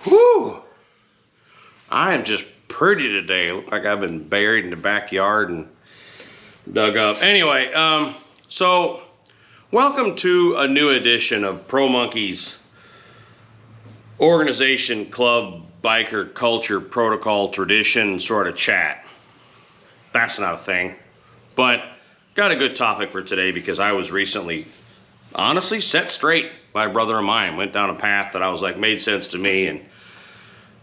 Whew! I am just pretty today. Look like I've been buried in the backyard and dug up. Anyway, so welcome to a new edition of Pro Monkey's organization, club, biker, culture, protocol, tradition sort of chat. That's not a thing. But got a good topic for today because I was recently, honestly, set straight by a brother of mine. Went down a path that I was like, made sense to me, and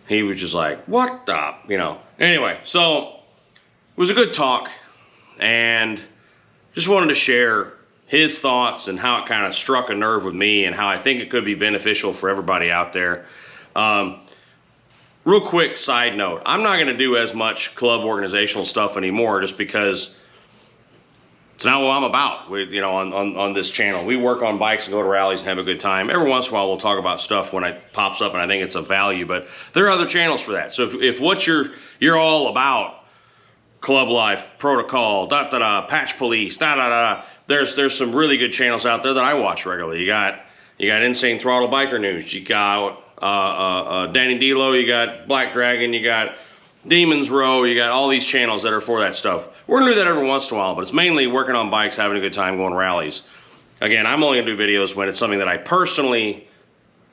he was just like, what the, Anyway, so it was a good talk, and just wanted to share his thoughts and how it kind of struck a nerve with me and how I think it could be beneficial for everybody out there. Real quick side note, I'm not going to do as much club organizational stuff anymore just because it's not what I'm about. On this channel, we work on bikes and go to rallies and have a good time. Every once in a while, we'll talk about stuff when it pops up and I think it's of value, but there are other channels for that. So if what you're all about, club life, protocol, patch police, there's some really good channels out there that I watch regularly. You got Insane Throttle Biker News, you got Danny D'Lo, you got Black Dragon, you got Demons Row, you got all these channels that are for that stuff. We're gonna do that every once in a while, but it's mainly working on bikes, having a good time, going rallies. Again, I'm only gonna do videos when it's something that I personally,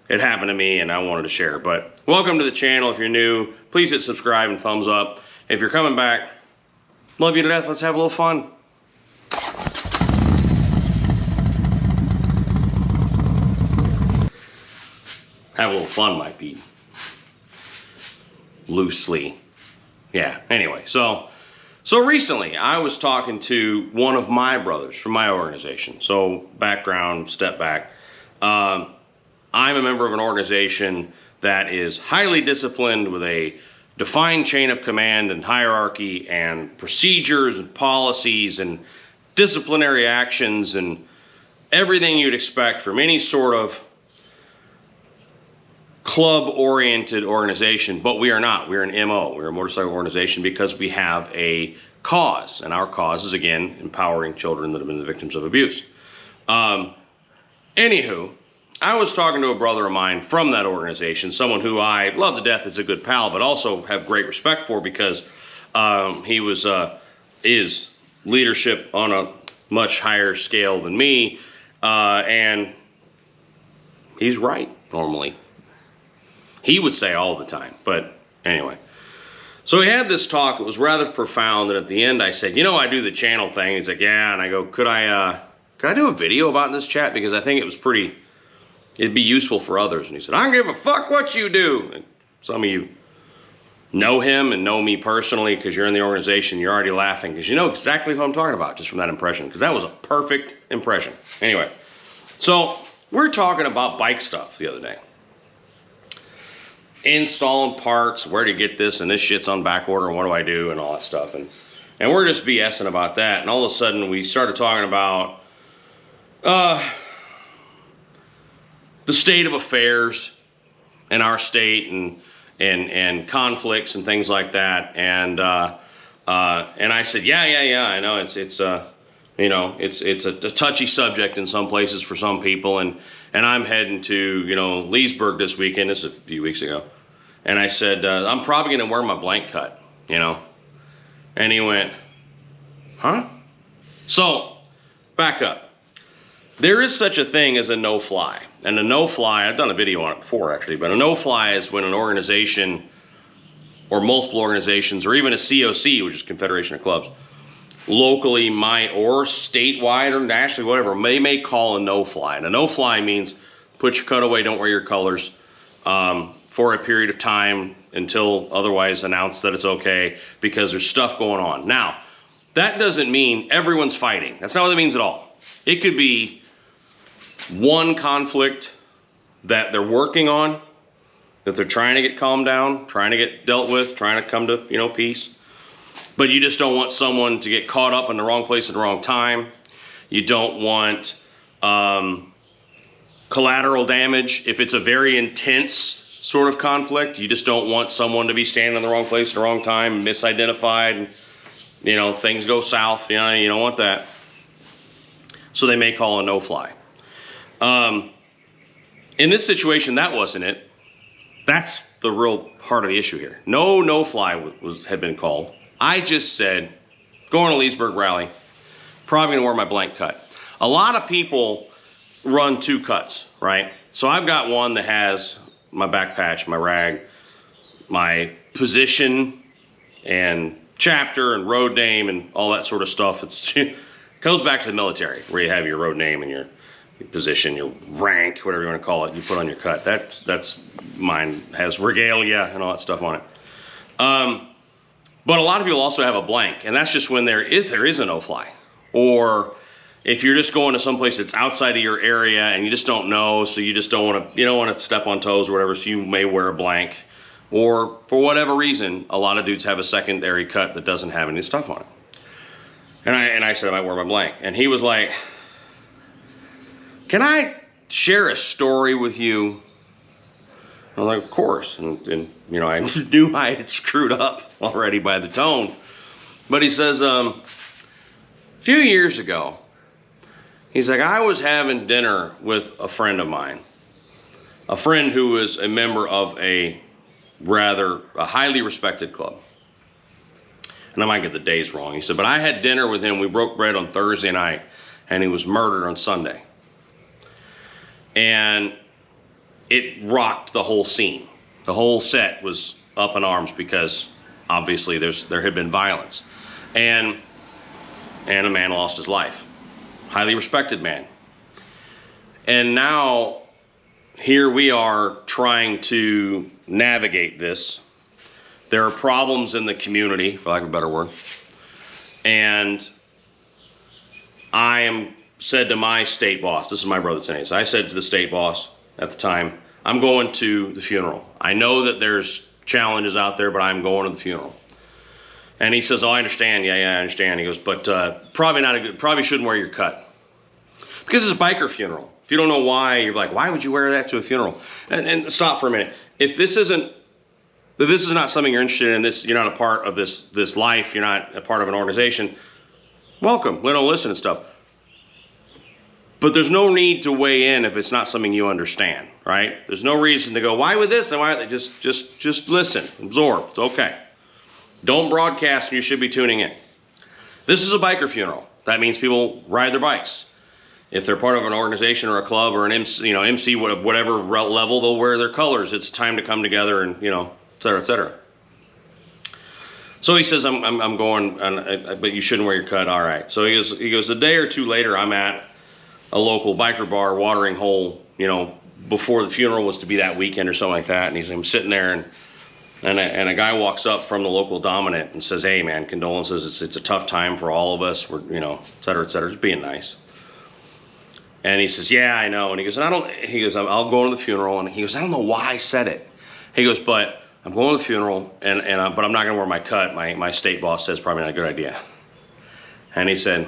it happened to me and I wanted to share. But welcome to the channel. If you're new, please hit subscribe and thumbs up. If you're coming back, love you to death. Let's have a little fun. Have a little fun might be loosely. Yeah, anyway, so recently I was talking to one of my brothers from my organization. So background, step back. I'm a member of an organization that is highly disciplined with a defined chain of command and hierarchy and procedures and policies and disciplinary actions and everything you'd expect from any sort of club-oriented organization, but we are not. We're an MO. We're a motorcycle organization because we have a cause, and our cause is, again, empowering children that have been the victims of abuse. Anywho, I was talking to a brother of mine from that organization, someone who I love to death, is a good pal, but also have great respect for because he is leadership on a much higher scale than me, and he's right, normally. He would say all the time, but anyway. So we had this talk. It was rather profound, and at the end I said, I do the channel thing. He's like, yeah, and I go, could I do a video about this chat? Because I think it'd be useful for others. And he said, I don't give a fuck what you do. And some of you know him and know me personally because you're in the organization. You're already laughing because you know exactly who I'm talking about just from that impression, because that was a perfect impression. Anyway, so we're talking about bike stuff the other day. Installing parts, where to get this, and this shit's on back order, and what do I do, and all that stuff. And we're just BSing about that. And all of a sudden, we started talking about the state of affairs in our state and conflicts and things like that. And I said, yeah, I know it's a touchy subject in some places for some people, and I'm heading to Leesburg this weekend. This is a few weeks ago, and I said I'm probably going to wear my blank cut, and he went, huh? So back up. There is such a thing as a no-fly, and a no-fly, I've done a video on it before actually, but a no-fly is when an organization or multiple organizations or even a COC, which is Confederation of Clubs, locally might, or statewide or nationally, whatever, they may call a no-fly. And a no-fly means put your cutaway, don't wear your colors for a period of time until otherwise announced that it's okay, because there's stuff going on. Now, that doesn't mean everyone's fighting. That's not what that means at all. It could be one conflict that they're working on, that they're trying to get calmed down, trying to get dealt with, trying to come to, peace. But you just don't want someone to get caught up in the wrong place at the wrong time. You don't want collateral damage. If it's a very intense sort of conflict, you just don't want someone to be standing in the wrong place at the wrong time, misidentified, and, things go south. You don't want that. So they may call a no-fly. In this situation, that wasn't it. That's the real heart of the issue here. No no-fly had been called. I just said, going to Leesburg rally, probably gonna wear my blank cut. A lot of people run 2 cuts, right? So I've got one that has my back patch, my rag, my position, and chapter, and road name, and all that sort of stuff. It goes back to the military, where you have your road name and your position, your rank, whatever you want to call it, you put on your cut. That's mine, has regalia and all that stuff on it. But a lot of people also have a blank, and that's just when there is a no-fly, or if you're just going to someplace that's outside of your area and you just don't know, so you just don't want to step on toes or whatever, so you may wear a blank, or for whatever reason, a lot of dudes have a secondary cut that doesn't have any stuff on it. And I said I might wear my blank, and he was like, "Can I share a story with you?" I was like, "Of course." And you know, I knew I had screwed up already by the tone. But he says, a few years ago, he's like, I was having dinner with a friend of mine. A friend who was a member of a highly respected club. And I might get the days wrong. He said, but I had dinner with him. We broke bread on Thursday night, and he was murdered on Sunday. And it rocked the whole scene. The whole set was up in arms because obviously there had been violence. And a man lost his life. Highly respected man. And now here we are trying to navigate this. There are problems in the community, for lack of a better word. And I said to my state boss, this is my brother saying this, I said to the state boss at the time, I'm going to the funeral. I know that there's challenges out there, but I'm going to the funeral. And he says, oh, I understand. Yeah, I understand. He goes, but probably shouldn't wear your cut. Because it's a biker funeral. If you don't know why, you're like, why would you wear that to a funeral? And stop for a minute. If this is not something you're interested in, you're not a part of this life, you're not a part of an organization, welcome. We don't listen and stuff. But there's no need to weigh in if it's not something you understand, right? There's no reason to go, why with this and why? Just listen, absorb. It's okay. Don't broadcast, and you should be tuning in. This is a biker funeral. That means people ride their bikes. If they're part of an organization or a club or an MC, whatever level, they'll wear their colors. It's time to come together and, et cetera, et cetera. So he says, I'm going, but you shouldn't wear your cut. All right. So he goes, a day or two later, I'm at a local biker bar, watering hole, before the funeral was to be that weekend or something like that. And I'm sitting there, and a guy walks up from the local dominant and says, hey man, condolences. It's a tough time for all of us. We're, et cetera, just being nice. And he says, yeah, I know. And he goes, I'll go to the funeral. And he goes, I don't know why I said it. He goes, but I'm going to the funeral, but I'm not going to wear my cut. My state boss says probably not a good idea. And he said,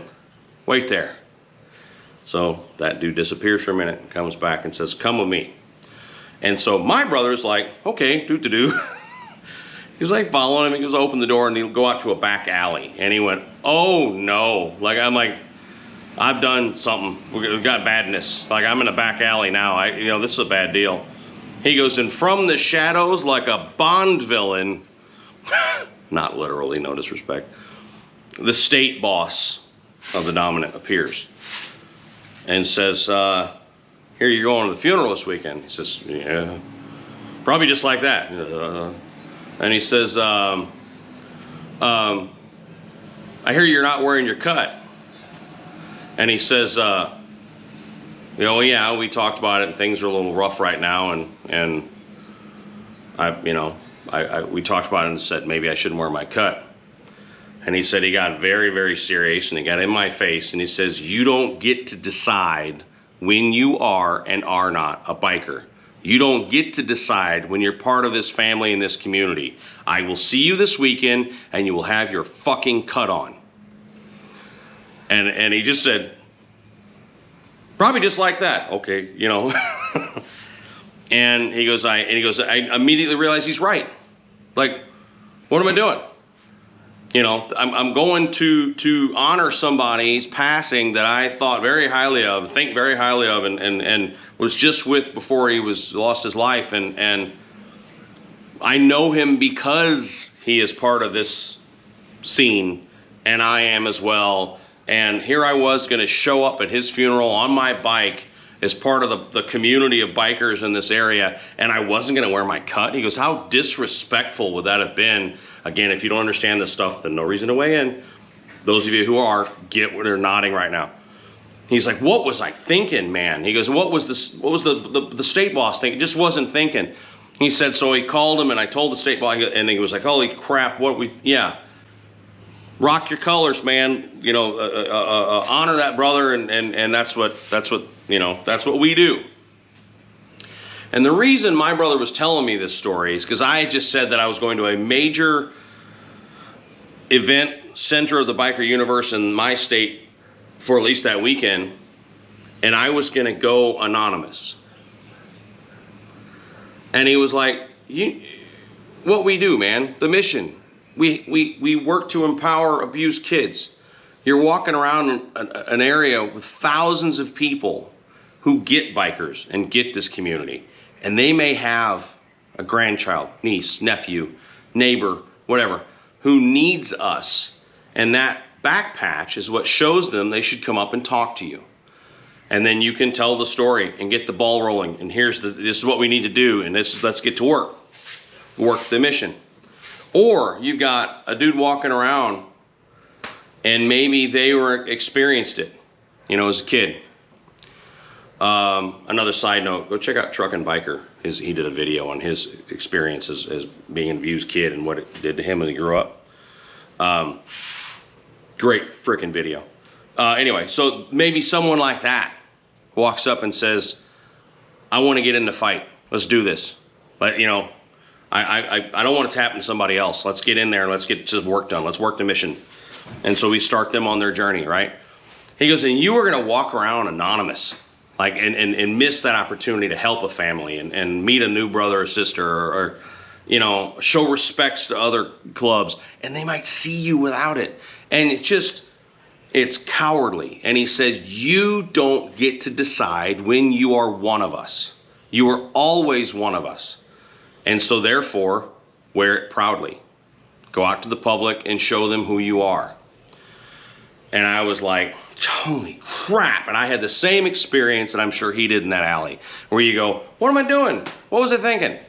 wait there. So that dude disappears for a minute and comes back and says, come with me. And so my brother's like, okay, do. He's like following him. He goes, open the door, and he'll go out to a back alley. And he went, oh no. I'm like, I've done something. We've got badness. Like, I'm in a back alley now. This is a bad deal. He goes, and from the shadows, like a Bond villain, not literally, no disrespect, the state boss of the dominant appears and says, here, you're going to the funeral this weekend. He says, yeah, probably just like that. And he says, I hear you're not wearing your cut. And he says, yeah, we talked about it, and things are a little rough right now, and we talked about it and said maybe I shouldn't wear my cut. And he said he got very, very serious, and he got in my face, and he says, you don't get to decide when you are and are not a biker. You don't get to decide when you're part of this family and this community. I will see you this weekend, and you will have your fucking cut on. And he just said, probably just like that. Okay, And he goes, I immediately realized he's right. Like, what am I doing? I'm going to honor somebody's passing that I thought very highly of, think very highly of, and was just with before he lost his life, and I know him because he is part of this scene, and I am as well. And here I was going to show up at his funeral on my bike as part of the community of bikers in this area, and I wasn't going to wear my cut. He goes, how disrespectful would that have been? Again, if you don't understand this stuff, then no reason to weigh in. Those of you who are, get what they're nodding right now. He's like, what was I thinking, man? He goes, what was the state boss thinking? Just wasn't thinking. He said, so he called him, and I told the state boss, and he was like, holy crap, yeah. Rock your colors, man. You know, honor that brother, and that's what we do. And the reason my brother was telling me this story is because I had just said that I was going to a major event, center of the biker universe in my state for at least that weekend, and I was going to go anonymous. And he was like, what we do, man, the mission. We work to empower abused kids. You're walking around an area with thousands of people who get bikers and get this community. And they may have a grandchild, niece, nephew, neighbor, whatever, who needs us. And that back patch is what shows them they should come up and talk to you. And then you can tell the story and get the ball rolling. And this is what we need to do. And let's get to work. Work the mission. Or you've got a dude walking around and maybe they experienced it, you know, as a kid. Another side note, go check out Truck and Biker. He did a video on his experience as being an abused kid and what it did to him when he grew up. Great freaking video. Anyway, so maybe someone like that walks up and says, I want to get in the fight. Let's do this. But, you know, I don't want it to happen to somebody else. Let's get in there and let's get the work done. Let's work the mission. And so we start them on their journey, right? He goes, and you are going to walk around anonymous, like, and miss that opportunity to help a family and meet a new brother or sister or, you know, show respects to other clubs. And they might see you without it. And it's cowardly. And he says, you don't get to decide when you are one of us. You are always one of us. And so therefore, wear it proudly. Go out to the public and show them who you are. And I was like, holy crap. And I had the same experience that I'm sure he did in that alley, where you go, what am I doing? What was I thinking?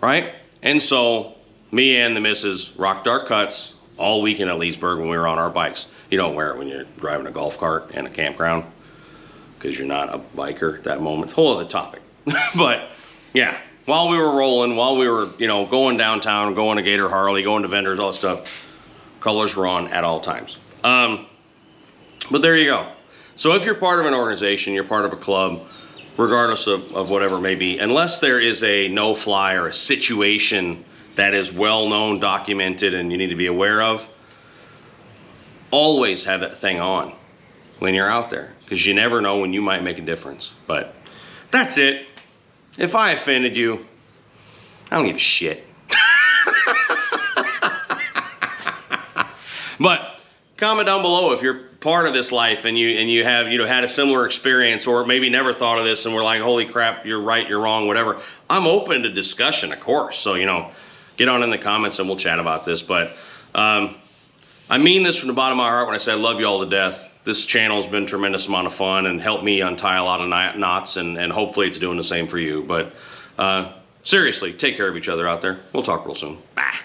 Right? And so me and the missus rocked our cuts all weekend at Leesburg when we were on our bikes. You don't wear it when you're driving a golf cart in a campground because you're not a biker at that moment. Whole other topic. But yeah. While we were rolling, while we were, you know, going downtown, going to Gator Harley, going to vendors, all that stuff, colors were on at all times. But there you go. So if you're part of an organization, you're part of a club, regardless of whatever it may be, unless there is a no-fly or a situation that is well-known, documented, and you need to be aware of, always have that thing on when you're out there, because you never know when you might make a difference. But that's it. If I offended you, I don't give a shit. But comment down below if you're part of this life and you have, you know, had a similar experience, or maybe never thought of this and we're like, holy crap, you're right, you're wrong, whatever. I'm open to discussion, of course. So, you know, get on in the comments and we'll chat about this. But I mean this from the bottom of my heart when I say I love you all to death. This channel has been a tremendous amount of fun and helped me untie a lot of knots, and hopefully it's doing the same for you. But seriously, take care of each other out there. We'll talk real soon. Bye.